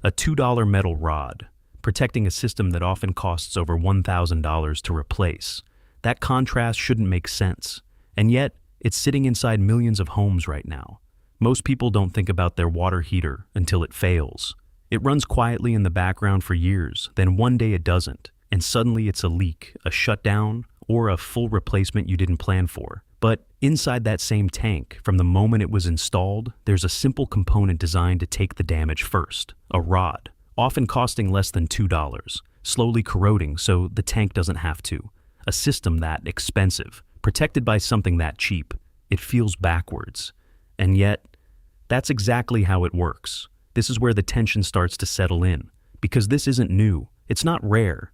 A $2 metal rod, protecting a system that often costs over $1,000 to replace. That contrast shouldn't make sense, and yet it's sitting inside millions of homes right now. Most people don't think about their water heater until it fails. It runs quietly in the background for years, then one day it doesn't, and suddenly it's a leak, a shutdown, or a full replacement you didn't plan for. But inside that same tank, from the moment it was installed, there's a simple component designed to take the damage first: a rod, often costing less than $2, slowly corroding so the tank doesn't have to. A system that expensive, protected by something that cheap. It feels backwards. And yet, that's exactly how it works. This is where the tension starts to settle in, because this isn't new. It's not rare.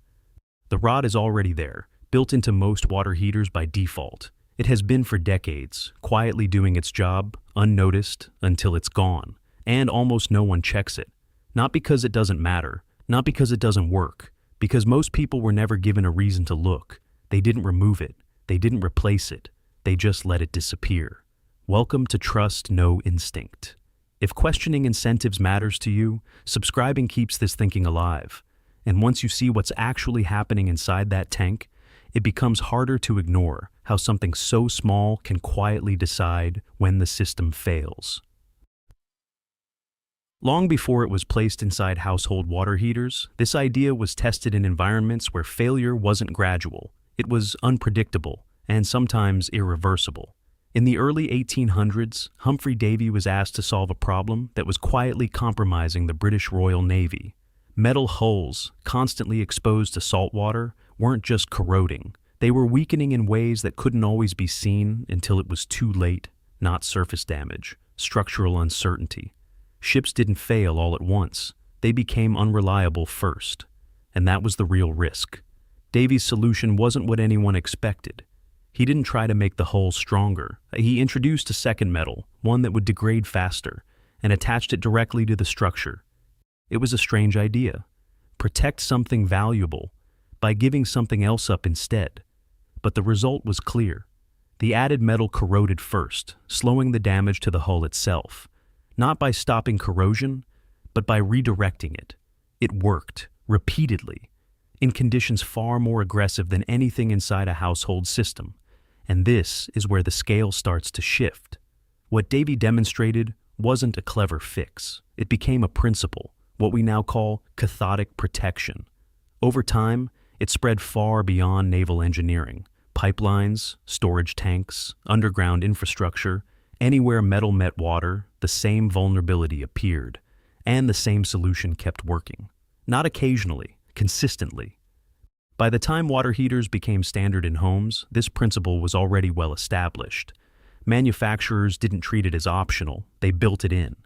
The rod is already there, built into most water heaters by default. It has been for decades, quietly doing its job, unnoticed, until it's gone. And almost no one checks it. Not because it doesn't matter, not because it doesn't work, because most people were never given a reason to look. They didn't remove it. They didn't replace it. They just let it disappear. Welcome to Trust No Instinct. If questioning incentives matters to you, subscribing keeps this thinking alive. And once you see what's actually happening inside that tank, it becomes harder to ignore how something so small can quietly decide when the system fails. Long before it was placed inside household water heaters, this idea was tested in environments where failure wasn't gradual. It was unpredictable and sometimes irreversible. In the early 1800s, Humphrey Davy was asked to solve a problem that was quietly compromising the British Royal Navy. Metal hulls, constantly exposed to salt water, weren't just corroding. They were weakening in ways that couldn't always be seen until it was too late. Not surface damage, structural uncertainty. Ships didn't fail all at once. They became unreliable first. And that was the real risk. Davy's solution wasn't what anyone expected. He didn't try to make the hull stronger. He introduced a second metal, one that would degrade faster, and attached it directly to the structure. It was a strange idea. Protect something valuable by giving something else up instead. But the result was clear. The added metal corroded first, slowing the damage to the hull itself. Not by stopping corrosion, but by redirecting it. It worked, repeatedly, in conditions far more aggressive than anything inside a household system. And this is where the scale starts to shift. What Davy demonstrated wasn't a clever fix. It became a principle, what we now call cathodic protection. Over time, it spread far beyond naval engineering. Pipelines, storage tanks, underground infrastructure, anywhere metal met water, the same vulnerability appeared, and the same solution kept working. Not occasionally, consistently. By the time water heaters became standard in homes, this principle was already well established. Manufacturers didn't treat it as optional, they built it in.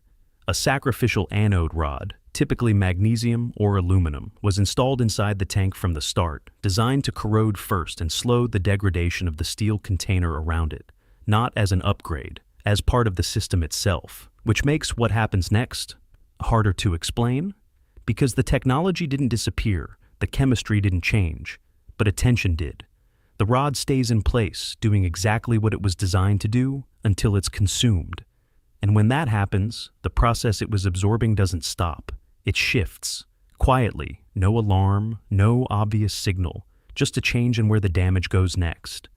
A sacrificial anode rod, typically magnesium or aluminum, was installed inside the tank from the start, designed to corrode first and slow the degradation of the steel container around it, not as an upgrade, as part of the system itself, which makes what happens next harder to explain. Because the technology didn't disappear, the chemistry didn't change, but attention did. The rod stays in place, doing exactly what it was designed to do until it's consumed. And when that happens, the process it was absorbing doesn't stop. It shifts, quietly, no alarm, no obvious signal, just a change in where the damage goes next.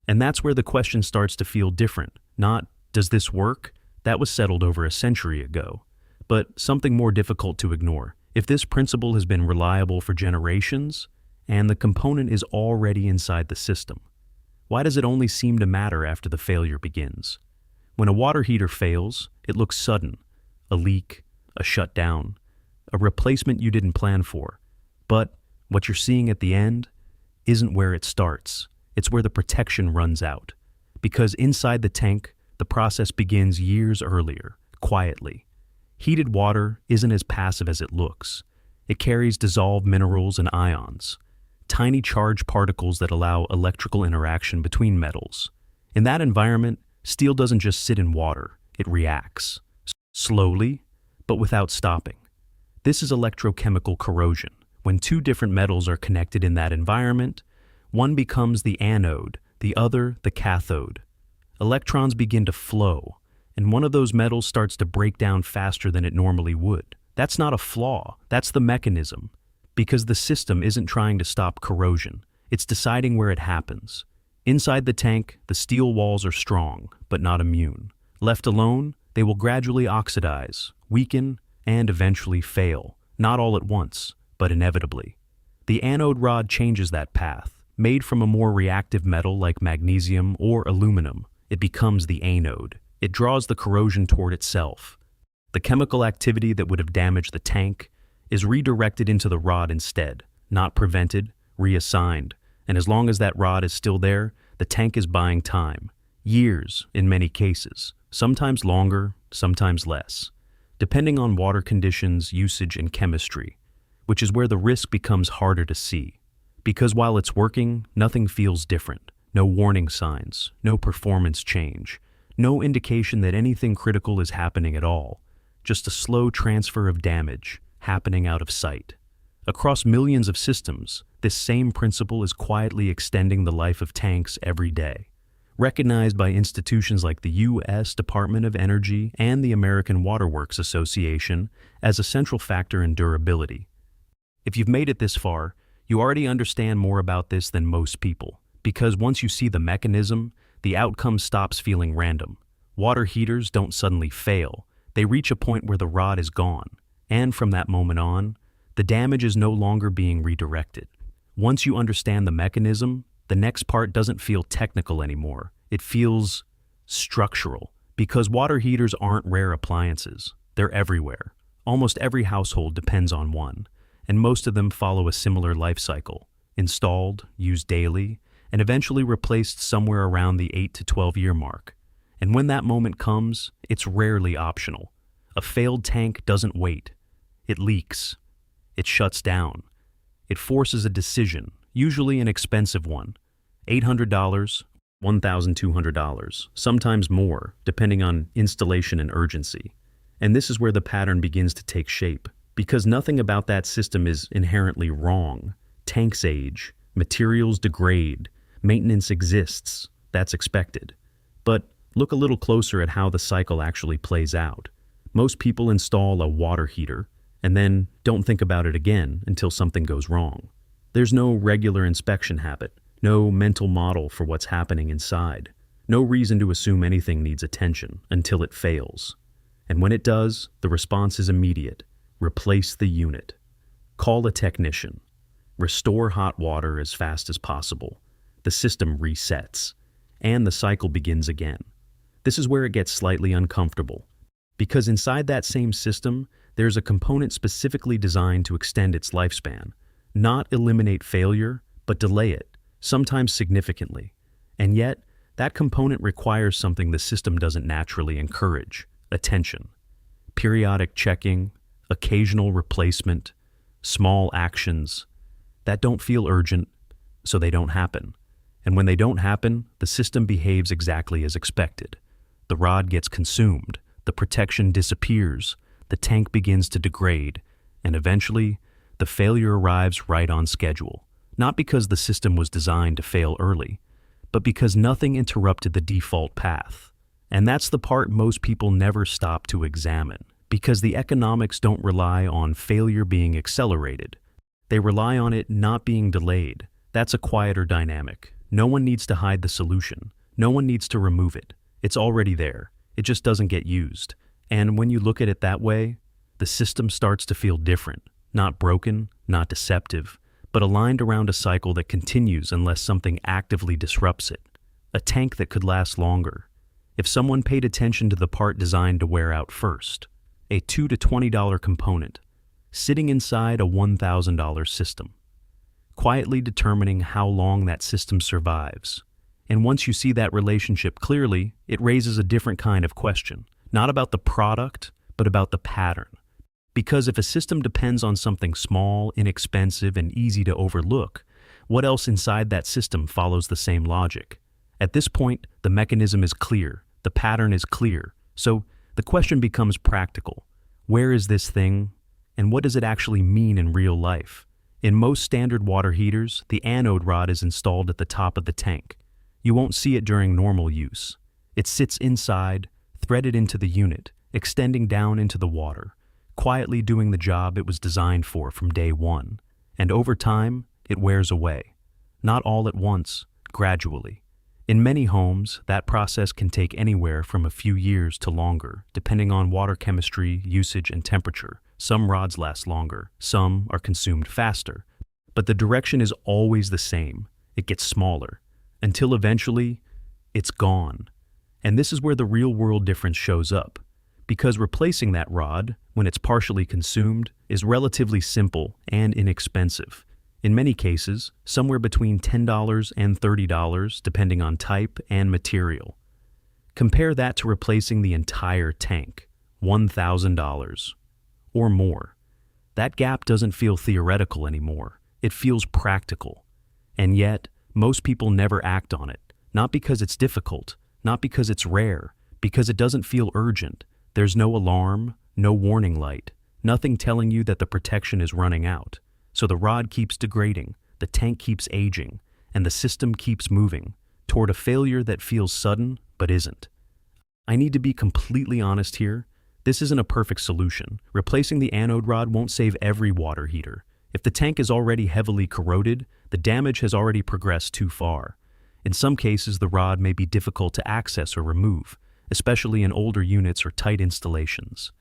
And that's where the question starts to feel different. Not, does this work? That was settled over a century ago. But something more difficult to ignore. If this principle has been reliable for generations, and the component is already inside the system, why does it only seem to matter after the failure begins? When a water heater fails, it looks sudden. A leak, a shutdown, a replacement you didn't plan for. But what you're seeing at the end isn't where it starts. It's where the protection runs out. Because inside the tank, the process begins years earlier, quietly. Heated water isn't as passive as it looks. It carries dissolved minerals and ions, tiny charged particles that allow electrical interaction between metals. In that environment, steel doesn't just sit in water, it reacts. Slowly, but without stopping. This is electrochemical corrosion. When two different metals are connected in that environment, one becomes the anode, the other the cathode. Electrons begin to flow, and one of those metals starts to break down faster than it normally would. That's not a flaw, that's the mechanism. Because the system isn't trying to stop corrosion, it's deciding where it happens. Inside the tank, the steel walls are strong, but not immune. Left alone, they will gradually oxidize, weaken, and eventually fail, not all at once, but inevitably. The anode rod changes that path. Made from a more reactive metal like magnesium or aluminum, it becomes the anode. It draws the corrosion toward itself. The chemical activity that would have damaged the tank is redirected into the rod instead, not prevented, reassigned. And as long as that rod is still there, the tank is buying time. Years, in many cases. Sometimes longer, sometimes less. Depending on water conditions, usage, and chemistry, which is where the risk becomes harder to see. Because while it's working, nothing feels different. No warning signs, no performance change, no indication that anything critical is happening at all. Just a slow transfer of damage, happening out of sight. Across millions of systems, this same principle is quietly extending the life of tanks every day. Recognized by institutions like the U.S. Department of Energy and the American Water Works Association as a central factor in durability. If you've made it this far, you already understand more about this than most people, because once you see the mechanism, the outcome stops feeling random. Water heaters don't suddenly fail. They reach a point where the rod is gone, and from that moment on, the damage is no longer being redirected. Once you understand the mechanism, the next part doesn't feel technical anymore. It feels structural, because water heaters aren't rare appliances. They're everywhere. Almost every household depends on one, and most of them follow a similar life cycle: installed, used daily, and eventually replaced somewhere around the 8 to 12 year mark. And when that moment comes, it's rarely optional. A failed tank doesn't wait. It leaks. It shuts down. It forces a decision, usually an expensive one. $800, $1,200, sometimes more, depending on installation and urgency. And this is where the pattern begins to take shape, because nothing about that system is inherently wrong. Tanks age, materials degrade, maintenance exists. That's expected. But look a little closer at how the cycle actually plays out. Most people install a water heater and then don't think about it again until something goes wrong. There's no regular inspection habit, no mental model for what's happening inside, no reason to assume anything needs attention until it fails. And when it does, the response is immediate. Replace the unit. Call a technician. Restore hot water as fast as possible. The system resets, and the cycle begins again. This is where it gets slightly uncomfortable, because inside that same system, there's a component specifically designed to extend its lifespan, not eliminate failure, but delay it, sometimes significantly. And yet, that component requires something the system doesn't naturally encourage: attention. Periodic checking, occasional replacement, small actions that don't feel urgent, so they don't happen. And when they don't happen, the system behaves exactly as expected. The rod gets consumed, the protection disappears, the tank begins to degrade, and eventually, the failure arrives right on schedule. Not because the system was designed to fail early, but because nothing interrupted the default path. And that's the part most people never stop to examine, because the economics don't rely on failure being accelerated. They rely on it not being delayed. That's a quieter dynamic. No one needs to hide the solution. No one needs to remove it. It's already there. It just doesn't get used. And when you look at it that way, the system starts to feel different. Not broken, not deceptive, but aligned around a cycle that continues unless something actively disrupts it. A tank that could last longer, if someone paid attention to the part designed to wear out first. A $2 to $20 component, sitting inside a $1,000 system, quietly determining how long that system survives. And once you see that relationship clearly, it raises a different kind of question, not about the product, but about the pattern. Because if a system depends on something small, inexpensive, and easy to overlook, what else inside that system follows the same logic? At this point, the mechanism is clear, the pattern is clear, so the question becomes practical. Where is this thing, and what does it actually mean in real life? In most standard water heaters, the anode rod is installed at the top of the tank. You won't see it during normal use. It sits inside, threaded into the unit, extending down into the water, quietly doing the job it was designed for from day one. And over time, it wears away. Not all at once, gradually. In many homes, that process can take anywhere from a few years to longer, depending on water chemistry, usage, and temperature. Some rods last longer, some are consumed faster. But the direction is always the same. It gets smaller, until eventually, it's gone. And this is where the real-world difference shows up, because replacing that rod, when it's partially consumed, is relatively simple and inexpensive. In many cases, somewhere between $10 and $30, depending on type and material. Compare that to replacing the entire tank, $1,000 or more. That gap doesn't feel theoretical anymore. It feels practical. And yet, most people never act on it, not because it's difficult, not because it's rare, because it doesn't feel urgent. There's no alarm, no warning light, nothing telling you that the protection is running out. So the rod keeps degrading, the tank keeps aging, and the system keeps moving toward a failure that feels sudden but isn't. I need to be completely honest here. This isn't a perfect solution. Replacing the anode rod won't save every water heater. If the tank is already heavily corroded, the damage has already progressed too far. In some cases, the rod may be difficult to access or remove, especially in older units or tight installations.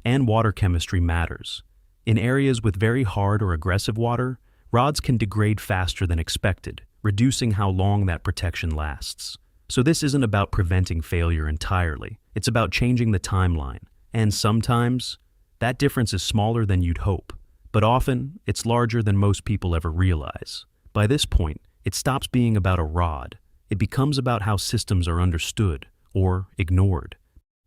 And water chemistry matters. In areas with very hard or aggressive water, rods can degrade faster than expected, reducing how long that protection lasts. So this isn't about preventing failure entirely. It's about changing the timeline. And sometimes, that difference is smaller than you'd hope. But often, it's larger than most people ever realize. By this point, it stops being about a rod. It becomes about how systems are understood or ignored.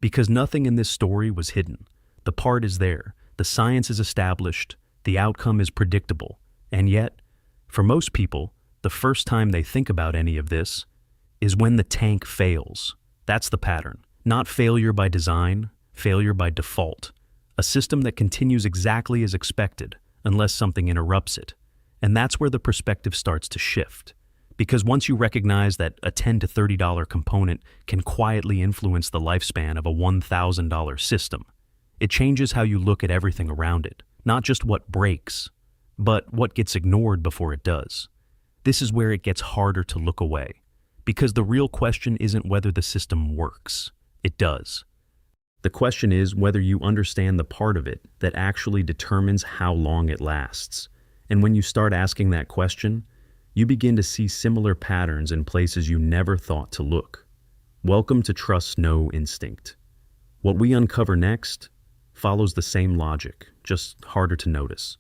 Because nothing in this story was hidden. The part is there. The science is established, the outcome is predictable, and yet, for most people, the first time they think about any of this is when the tank fails. That's the pattern. Not failure by design, failure by default. A system that continues exactly as expected, unless something interrupts it. And that's where the perspective starts to shift. Because once you recognize that a $10 to $30 component can quietly influence the lifespan of a $1,000 system, it changes how you look at everything around it, not just what breaks, but what gets ignored before it does. This is where it gets harder to look away, because the real question isn't whether the system works. It does. The question is whether you understand the part of it that actually determines how long it lasts. And when you start asking that question, you begin to see similar patterns in places you never thought to look. Welcome to Trust No Instinct. What we uncover next follows the same logic, just harder to notice.